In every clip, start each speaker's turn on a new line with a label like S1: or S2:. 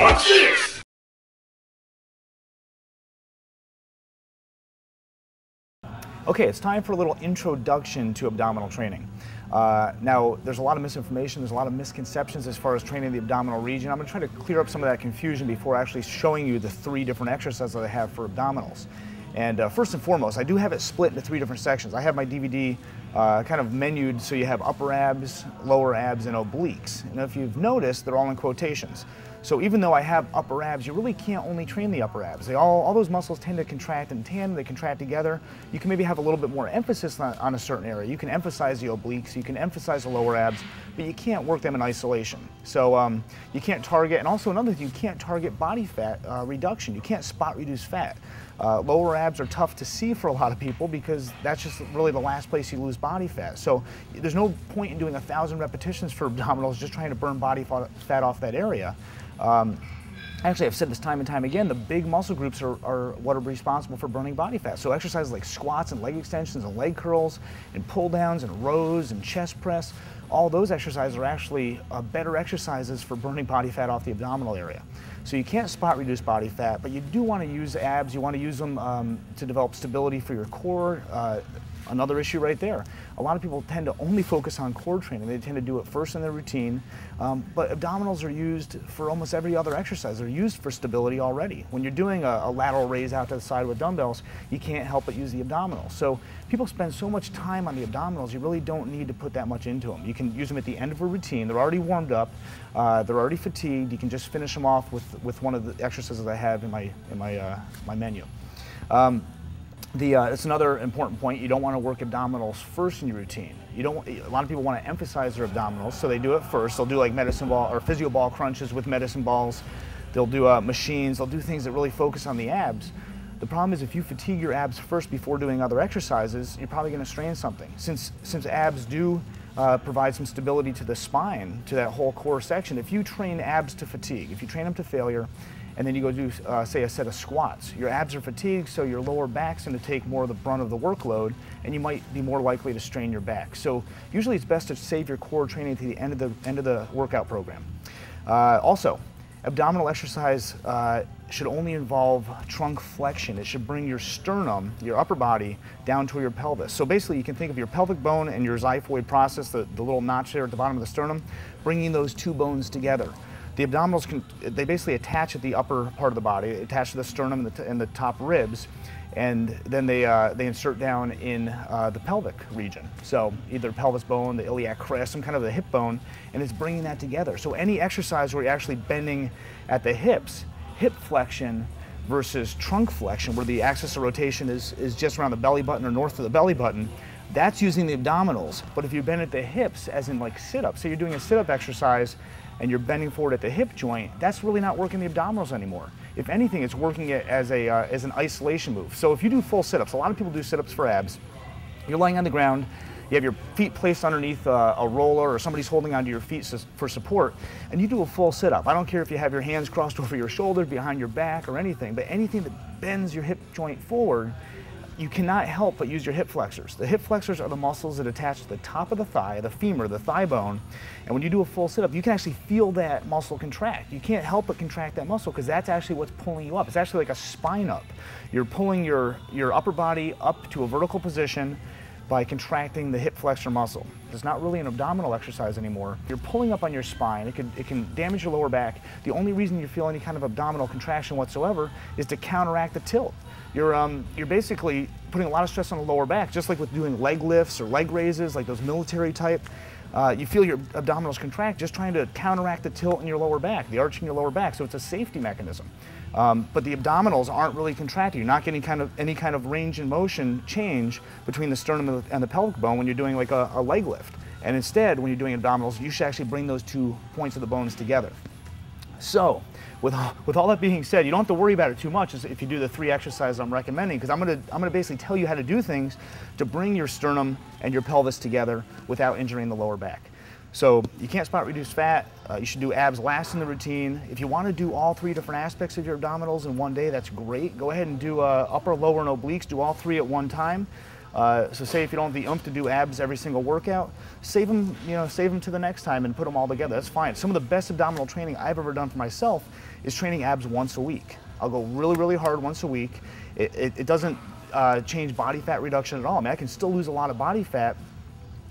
S1: Watch this!
S2: Okay, it's time for a little introduction to abdominal training. Now, there's a lot of misinformation, there's a lot of misconceptions as far as training the abdominal region. I'm going to try to clear up some of that confusion before actually showing you the 3 different exercises that I have for abdominals. And first and foremost, I do have it split into 3 different sections. I have my DVD kind of menued so you have upper abs, lower abs, and obliques. And if you've noticed, they're all in quotations. So even though I have upper abs, you really can't only train the upper abs. All those muscles tend to contract in tandem, they contract together. You can maybe have a little bit more emphasis on a certain area. You can emphasize the obliques, you can emphasize the lower abs, but you can't work them in isolation. So you can't target, and also another thing, you can't target body fat reduction. You can't spot reduce fat. Lower abs are tough to see for a lot of people because that's just really the last place you lose body fat. So there's no point in doing 1,000 repetitions for abdominals just trying to burn body fat off that area. Actually, I've said this time and time again, the big muscle groups are what are responsible for burning body fat. So exercises like squats and leg extensions and leg curls and pull downs and rows and chest press, all those exercises are actually better exercises for burning body fat off the abdominal area. So you can't spot reduce body fat, but you do want to use abs. You want to use them to develop stability for your core. Another issue right there. A lot of people tend to only focus on core training. They tend to do it first in their routine, but abdominals are used for almost every other exercise. They're used for stability already. When you're doing a lateral raise out to the side with dumbbells, you can't help but use the abdominals. So people spend so much time on the abdominals, you really don't need to put that much into them. You can use them at the end of a routine. They're already warmed up. They're already fatigued. You can just finish them off with one of the exercises I have in my menu. It's another important point. You don't want to work abdominals first in your routine. A lot of people want to emphasize their abdominals, so they do it first. They'll do like medicine ball or physio ball crunches with medicine balls. They'll do machines. They'll do things that really focus on the abs. The problem is if you fatigue your abs first before doing other exercises, you're probably going to strain something. Since abs do provide some stability to the spine, to that whole core section, if you train abs to fatigue, if you train them to failure, and then you go do, say, a set of squats. Your abs are fatigued, so your lower back's going to take more of the brunt of the workload, and you might be more likely to strain your back. So usually it's best to save your core training to the end of the workout program. Also, abdominal exercise should only involve trunk flexion. It should bring your sternum, your upper body, down to your pelvis. So basically you can think of your pelvic bone and your xiphoid process, the little notch there at the bottom of the sternum, bringing those 2 bones together. The abdominals, they basically attach at the upper part of the body, attach to the sternum and the top ribs, and then they insert down in the pelvic region. So either pelvis bone, the iliac crest, some kind of the hip bone, and it's bringing that together. So any exercise where you're actually bending at the hips, hip flexion versus trunk flexion, where the axis of rotation is just around the belly button or north of the belly button, that's using the abdominals. But if you bend at the hips, as in like sit-ups, so you're doing a sit-up exercise, and you're bending forward at the hip joint, that's really not working the abdominals anymore. If anything, it's working it as an isolation move. So if you do full sit-ups, a lot of people do sit-ups for abs. You're laying on the ground, you have your feet placed underneath a roller or somebody's holding onto your feet for support, and you do a full sit-up. I don't care if you have your hands crossed over your shoulders, behind your back, or anything, but anything that bends your hip joint forward, you cannot help but use your hip flexors. The hip flexors are the muscles that attach to the top of the thigh, the femur, the thigh bone, and when you do a full sit-up, you can actually feel that muscle contract. You can't help but contract that muscle because that's actually what's pulling you up. It's actually like a spine up. You're pulling your upper body up to a vertical position by contracting the hip flexor muscle. It's not really an abdominal exercise anymore. You're pulling up on your spine. It can damage your lower back. The only reason you feel any kind of abdominal contraction whatsoever is to counteract the tilt. You're basically putting a lot of stress on the lower back, just like with doing leg lifts or leg raises, like those military type. You feel your abdominals contract just trying to counteract the tilt in your lower back, the arch in your lower back, so it's a safety mechanism. But the abdominals aren't really contracting. You're not getting any kind of range in motion change between the sternum and the pelvic bone when you're doing like a leg lift. And instead, when you're doing abdominals, you should actually bring those 2 points of the bones together. So, with all that being said, you don't have to worry about it too much if you do the 3 exercises I'm recommending, because I'm gonna basically tell you how to do things to bring your sternum and your pelvis together without injuring the lower back. So you can't spot reduce fat. You should do abs last in the routine. If you want to do all 3 different aspects of your abdominals in one day, that's great. Go ahead and do upper, lower, and obliques. Do all 3 at one time. So say if you don't have the oomph to do abs every single workout, save them, save them to the next time and put them all together. That's fine. Some of the best abdominal training I've ever done for myself is training abs once a week. I'll go really, really hard once a week. It doesn't change body fat reduction at all. I mean, I can still lose a lot of body fat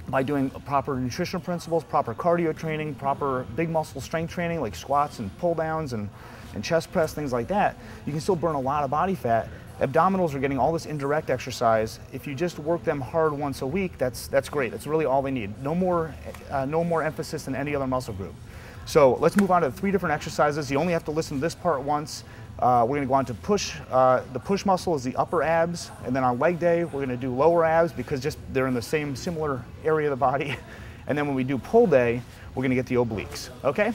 S2: by doing proper nutritional principles, proper cardio training, proper big muscle strength training like squats and pull downs and chest press, things like that. You can still burn a lot of body fat. Abdominals are getting all this indirect exercise. If you just work them hard once a week, that's great. That's really all they need. No more emphasis than any other muscle group. So let's move on to 3 different exercises. You only have to listen to this part once. We're going to go on to push. The push muscle is the upper abs, and then on leg day we're going to do lower abs because they're in the same similar area of the body. And then when we do pull day, we're going to get the obliques. Okay?